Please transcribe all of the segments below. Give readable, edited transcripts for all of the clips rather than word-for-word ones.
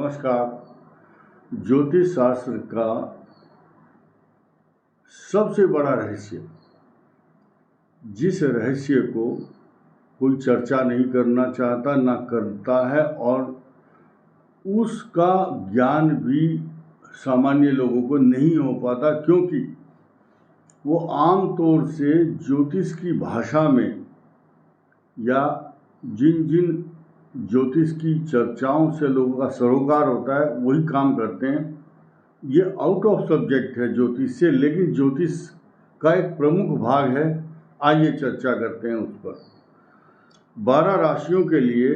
नमस्कार। ज्योतिष शास्त्र का सबसे बड़ा रहस्य, जिस रहस्य को कोई चर्चा नहीं करना चाहता ना करता है, और उसका ज्ञान भी सामान्य लोगों को नहीं हो पाता, क्योंकि वो आम तौर से ज्योतिष की भाषा में या जिन जिन ज्योतिष की चर्चाओं से लोगों का सरोकार होता है वही काम करते हैं। ये आउट ऑफ सब्जेक्ट है ज्योतिष से, लेकिन ज्योतिष का एक प्रमुख भाग है। आइए चर्चा करते हैं उस पर। 12 राशियों के लिए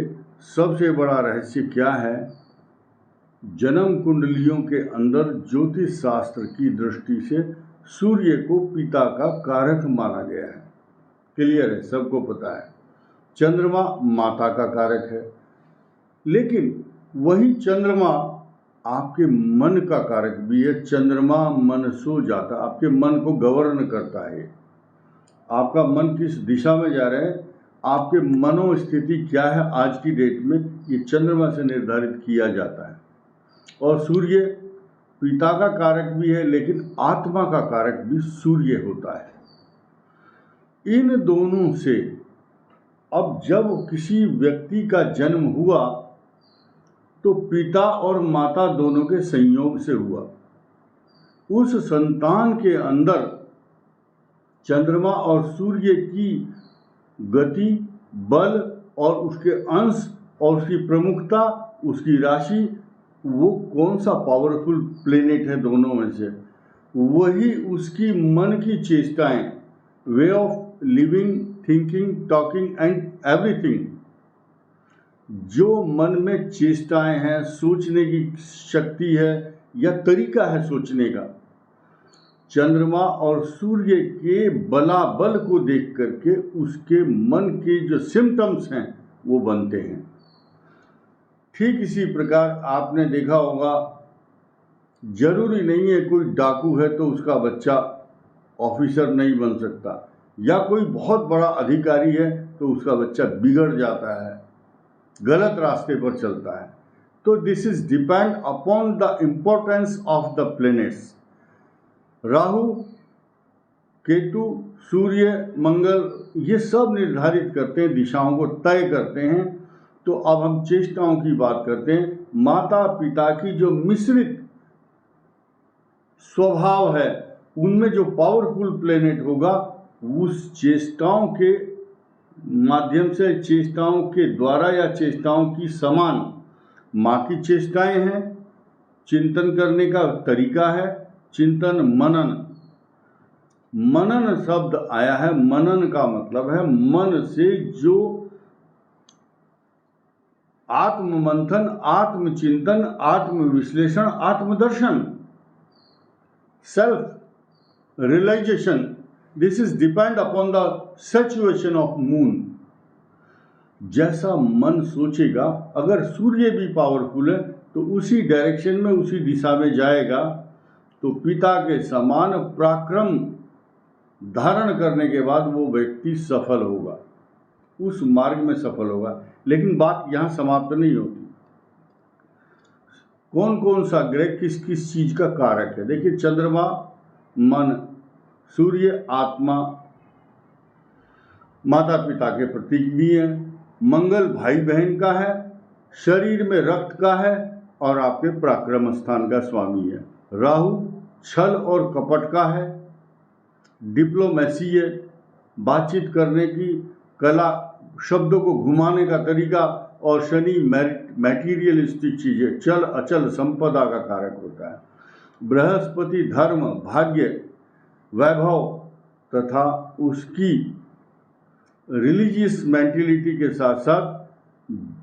सबसे बड़ा रहस्य क्या है? जन्म कुंडलियों के अंदर ज्योतिष शास्त्र की दृष्टि से सूर्य को पिता का कारक माना गया है। क्लियर है, सबको पता है। चंद्रमा माता का कारक है, लेकिन वही चंद्रमा आपके मन का कारक भी है। चंद्रमा मन सो जाता, आपके मन को गवर्न करता है। आपका मन किस दिशा में जा रहा है, आपके मनोस्थिति क्या है आज की डेट में, ये चंद्रमा से निर्धारित किया जाता है। और सूर्य पिता का कारक भी है, लेकिन आत्मा का कारक भी सूर्य होता है। इन दोनों से अब जब किसी व्यक्ति का जन्म हुआ तो पिता और माता दोनों के संयोग से हुआ। उस संतान के अंदर चंद्रमा और सूर्य की गति, बल और उसके अंश और उसकी प्रमुखता, उसकी राशि, वो कौन सा पावरफुल प्लेनेट है दोनों में से, वही उसकी मन की चेष्टाएं, way of living, thinking, talking and everything, जो मन में चेष्टाएं हैं, सोचने की शक्ति है या तरीका है सोचने का, चंद्रमा और सूर्य के बलाबल को देख करके उसके मन के जो सिम्टम्स हैं वो बनते हैं। ठीक इसी प्रकार आपने देखा होगा, जरूरी नहीं है कोई डाकू है तो उसका बच्चा ऑफिसर नहीं बन सकता, या कोई बहुत बड़ा अधिकारी है तो उसका बच्चा बिगड़ जाता है, गलत रास्ते पर चलता है। तो this is depend upon the importance of the planets. Rahu, Ketu, Surya, Mangal, ये सब निर्धारित करते हैं, दिशाओं को तय करते हैं। तो अब हम चेष्टाओं की बात करते हैं। माता पिता की जो मिश्रित स्वभाव है, उनमें जो पावरफुल प्लेनेट होगा, उस चेष्टाओं के माध्यम से, चेष्टाओं के द्वारा या चेष्टाओं की समान माँ की चेष्टाएं हैं। चिंतन करने का तरीका है चिंतन, मनन। मनन शब्द आया है, मनन का मतलब है मन से जो आत्ममंथन, आत्मचिंतन, आत्मविश्लेषण, आत्मदर्शन, self realisation. This is depend upon the situation of moon. जैसा मन सोचेगा, अगर सूर्य भी पावरफुल है तो उसी डायरेक्शन में, उसी दिशा में जाएगा, तो पिता के समान पराक्रम धारण करने के बाद वो व्यक्ति सफल होगा, उस मार्ग में सफल होगा। लेकिन बात यहाँ समाप्त नहीं होती। कौन कौन सा ग्रह किस किस चीज का कारक है? देखिए, चंद्रमा मन, सूर्य आत्मा, माता पिता के प्रतीक भी है, मंगल भाई बहन का है, शरीर में रक्त का है और आपके पराक्रम स्थान का स्वामी है। राहु छल और कपट का है, डिप्लोमेसी है, बातचीत करने की कला, शब्दों को घुमाने का तरीका। और शनि मैटीरियलिस्टिक चीजें, चल अचल संपदा का कारक होता है। बृहस्पति धर्म, भाग्य, वैभव तथा उसकी रिलीजियस मेंटेलिटी के साथ साथ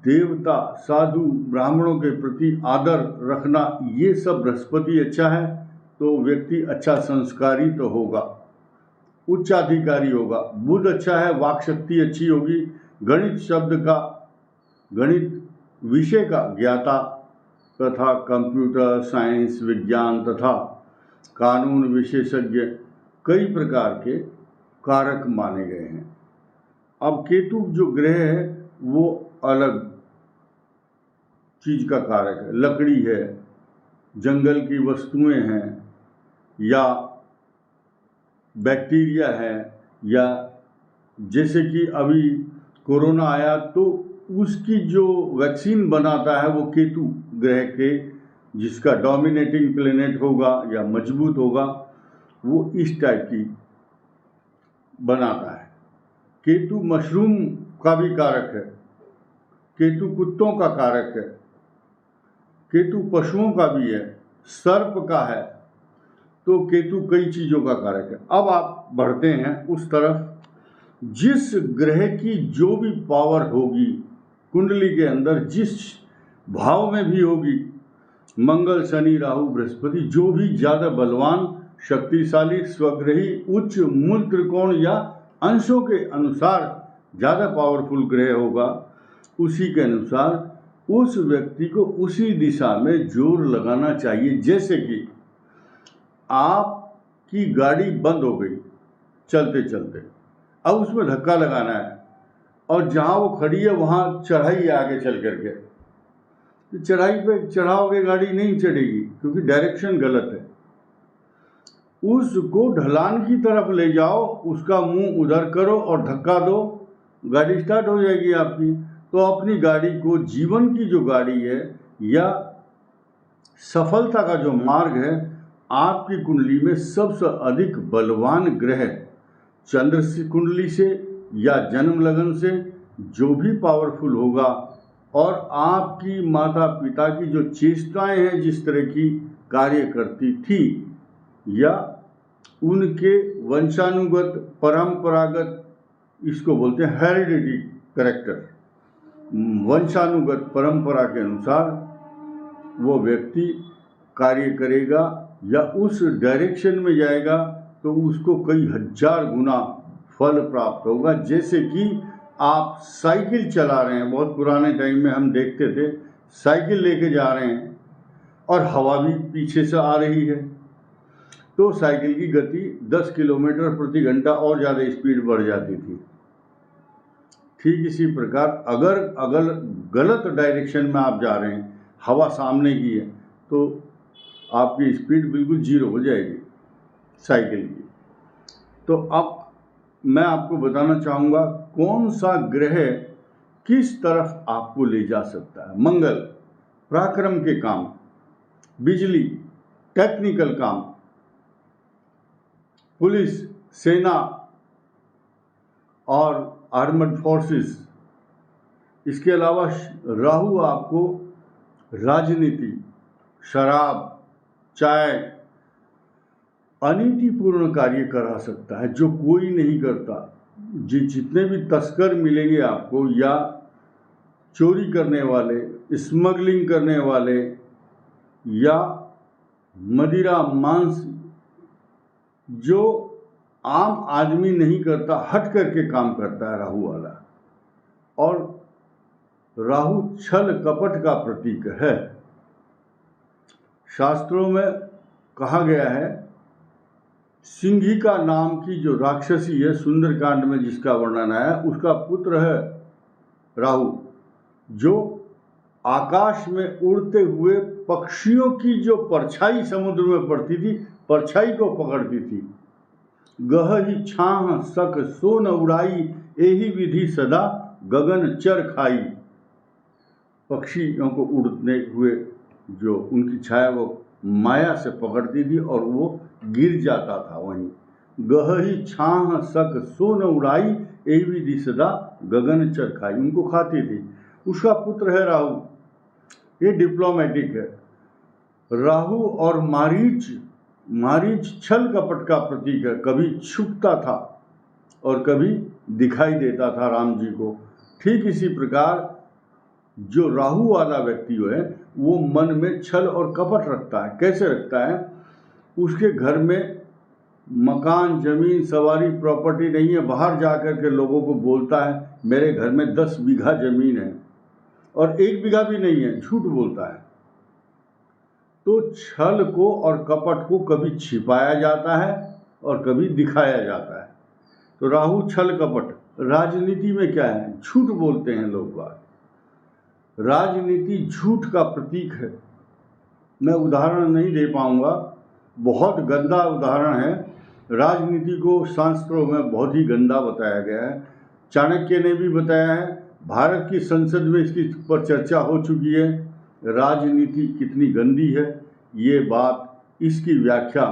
देवता, साधु, ब्राह्मणों के प्रति आदर रखना, ये सब बृहस्पति अच्छा है तो व्यक्ति अच्छा संस्कारी तो होगा, उच्चाधिकारी होगा। बुध अच्छा है, वाक शक्ति अच्छी होगी, गणित शब्द का, गणित विषय का ज्ञाता तथा कंप्यूटर साइंस, विज्ञान तथा कानून विशेषज्ञ, कई प्रकार के कारक माने गए हैं। अब केतु जो ग्रह है वो अलग चीज़ का कारक है, लकड़ी है, जंगल की वस्तुएं हैं, या बैक्टीरिया है, या जैसे कि अभी कोरोना आया तो उसकी जो वैक्सीन बनाता है वो केतु ग्रह के, जिसका डोमिनेटिंग प्लेनेट होगा या मजबूत होगा, वो इस टाइप की बनाता है। केतु मशरूम का भी कारक है, केतु कुत्तों का कारक है, केतु पशुओं का भी है, सर्प का है, तो केतु कई चीज़ों का कारक है। अब आप बढ़ते हैं उस तरफ, जिस ग्रह की जो भी पावर होगी कुंडली के अंदर, जिस भाव में भी होगी, मंगल, शनि, राहु, बृहस्पति, जो भी ज़्यादा बलवान, शक्तिशाली, स्वग्रही, उच्च मूल त्रिकोण या अंशों के अनुसार ज़्यादा पावरफुल ग्रह होगा, उसी के अनुसार उस व्यक्ति को उसी दिशा में जोर लगाना चाहिए। जैसे कि आपकी गाड़ी बंद हो गई चलते चलते, अब उसमें धक्का लगाना है, और जहाँ वो खड़ी है वहाँ चढ़ाई है आगे चल करके, तो चढ़ाई पे चढ़ाओगे गाड़ी नहीं चढ़ेगी, क्योंकि डायरेक्शन गलत है। उसको ढलान की तरफ ले जाओ, उसका मुंह उधर करो और धक्का दो, गाड़ी स्टार्ट हो जाएगी आपकी। तो अपनी गाड़ी को, जीवन की जो गाड़ी है या सफलता का जो मार्ग है, आपकी कुंडली में सबसे अधिक बलवान ग्रह चंद्र से कुंडली से या जन्म लगन से जो भी पावरफुल होगा, और आपकी माता पिता की जो चेष्टाएं हैं जिस तरह की कार्य करती थी, या उनके वंशानुगत परंपरागत, इसको बोलते हैं हेरिडिटी कैरेक्टर, वंशानुगत परंपरा के अनुसार वो व्यक्ति कार्य करेगा या उस डायरेक्शन में जाएगा, तो उसको कई हजार गुना फल प्राप्त होगा। जैसे कि आप साइकिल चला रहे हैं, बहुत पुराने टाइम में हम देखते थे, साइकिल लेके जा रहे हैं और हवा भी पीछे से आ रही है, तो साइकिल की गति 10 किलोमीटर प्रति घंटा और ज़्यादा स्पीड बढ़ जाती थी। ठीक इसी प्रकार अगर गलत डायरेक्शन में आप जा रहे हैं, हवा सामने की है, तो आपकी स्पीड बिल्कुल जीरो हो जाएगी साइकिल की। तो अब मैं आपको बताना चाहूँगा कौन सा ग्रह किस तरफ आपको ले जा सकता है। मंगल, पराक्रम के काम, बिजली, टेक्निकल काम, पुलिस, सेना और आर्मड फोर्सेस। इसके अलावा राहु आपको राजनीति, शराब, चाय, अनीतिपूर्ण कार्य करा सकता है जो कोई नहीं करता। जितने भी तस्कर मिलेंगे आपको, या चोरी करने वाले, स्मगलिंग करने वाले, या मदिरा, मांस, जो आम आदमी नहीं करता, हट करके काम करता है राहु वाला। और राहु छल कपट का प्रतीक है। शास्त्रों में कहा गया है, सिंहिका नाम की जो राक्षसी है, सुंदरकांड में जिसका वर्णन है, उसका पुत्र है राहु, जो आकाश में उड़ते हुए पक्षियों की जो परछाई समुद्र में पड़ती थी, परछाई को पकड़ती थी। गहरी छाह सक सो न उड़ाई, एही विधि सदा गगन चर खाई। पक्षियों को उड़ने हुए जो उनकी छाया वो माया से पकड़ती थी और वो गिर जाता था वहीं। गहरी छाह सक सो न उड़ाई, एही विधि सदा गगन चर खाई, उनको खाती थी। उसका पुत्र है राहु, ये डिप्लोमेटिक है। राहु और मारीच छल कपट का प्रतीक है। कभी छुपता था और कभी दिखाई देता था राम जी को। ठीक इसी प्रकार जो राहु वाला व्यक्ति है वो मन में छल और कपट रखता है। कैसे रखता है? उसके घर में मकान, जमीन, सवारी, प्रॉपर्टी नहीं है, बाहर जाकर के लोगों को बोलता है मेरे घर में 10 बीघा जमीन है, और 1 बीघा भी नहीं है, झूठ बोलता है। तो छल को और कपट को कभी छिपाया जाता है और कभी दिखाया जाता है। तो राहु छल कपट। राजनीति में क्या है? झूठ बोलते हैं लोग बात। राजनीति झूठ का प्रतीक है। मैं उदाहरण नहीं दे पाऊंगा, बहुत गंदा उदाहरण है। राजनीति को शास्त्रों में बहुत ही गंदा बताया गया है। चाणक्य ने भी बताया है, भारत की संसद में इसकी पर चर्चा हो चुकी है। राजनीति कितनी गंदी है, ये बात, इसकी व्याख्या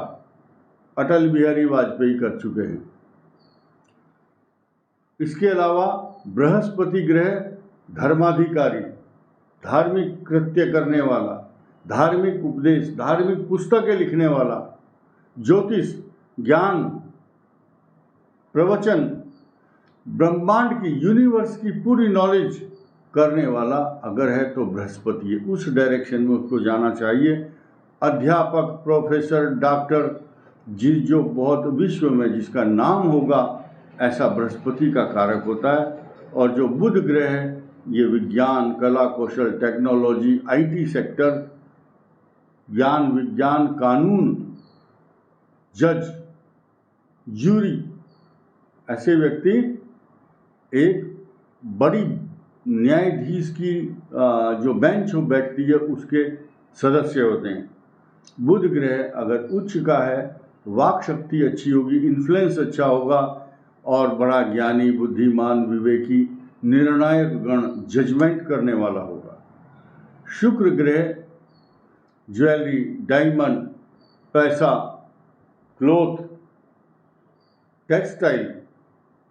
अटल बिहारी वाजपेयी कर चुके हैं। इसके अलावा बृहस्पति ग्रह धर्माधिकारी, धार्मिक कृत्य करने वाला, धार्मिक उपदेश, धार्मिक पुस्तकें लिखने वाला, ज्योतिष, ज्ञान, प्रवचन, ब्रह्मांड की, यूनिवर्स की पूरी नॉलेज करने वाला अगर है तो बृहस्पति है। उस डायरेक्शन में उसको जाना चाहिए। अध्यापक, प्रोफेसर, डॉक्टर, जो बहुत विश्व में जिसका नाम होगा, ऐसा बृहस्पति का कारक होता है। और जो बुध ग्रह है, ये विज्ञान, कला, कौशल, टेक्नोलॉजी, IT सेक्टर, ज्ञान, विज्ञान, कानून, जज, जूरी, ऐसे व्यक्ति एक बड़ी न्यायाधीश की जो बेंच बैठती है उसके सदस्य होते हैं। बुध ग्रह अगर उच्च का है, वाक शक्ति अच्छी होगी, इन्फ्लुएंस अच्छा होगा और बड़ा ज्ञानी, बुद्धिमान, विवेकी, निर्णायक गण, जजमेंट करने वाला होगा। शुक्र ग्रह ज्वेलरी, डायमंड, पैसा, क्लोथ, टेक्सटाइल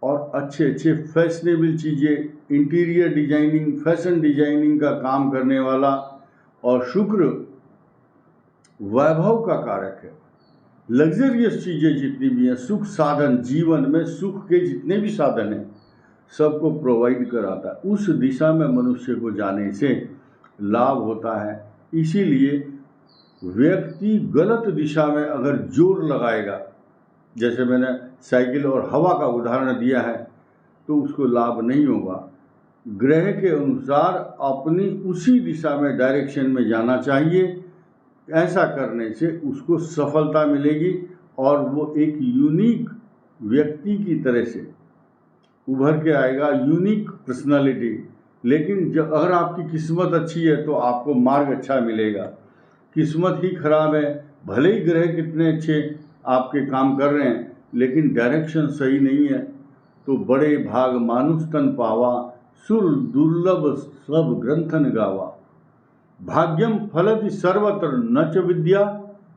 और अच्छे अच्छे फैशनेबल चीज़ें, इंटीरियर डिजाइनिंग, फैशन डिजाइनिंग का काम करने वाला। और शुक्र वैभव का कारक है। लग्जरियस चीज़ें जितनी भी हैं, सुख साधन, जीवन में सुख के जितने भी साधन हैं सबको प्रोवाइड कराता है। उस दिशा में मनुष्य को जाने से लाभ होता है। इसीलिए व्यक्ति गलत दिशा में अगर जोर लगाएगा, जैसे मैंने साइकिल और हवा का उदाहरण दिया है, तो उसको लाभ नहीं होगा। ग्रह के अनुसार अपनी उसी दिशा में, डायरेक्शन में जाना चाहिए। ऐसा करने से उसको सफलता मिलेगी और वो एक यूनिक व्यक्ति की तरह से उभर के आएगा, यूनिक पर्सनालिटी। लेकिन जब अगर आपकी किस्मत अच्छी है तो आपको मार्ग अच्छा मिलेगा। किस्मत ही खराब है, भले ही ग्रह कितने अच्छे आपके काम कर रहे हैं, लेकिन डायरेक्शन सही नहीं है, तो बड़े भाग मानुष तन पावा, सुर दुर्लभ सब ग्रंथन गावा। भाग्यम फलति सर्वत्र न च विद्या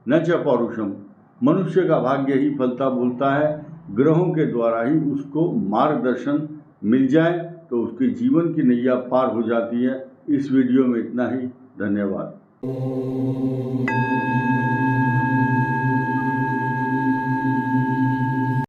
न च पौरुषम। मनुष्य का भाग्य ही फलता बोलता है। ग्रहों के द्वारा ही उसको मार्गदर्शन मिल जाए तो उसके जीवन की नैया पार हो जाती है। इस वीडियो में इतना ही। धन्यवाद।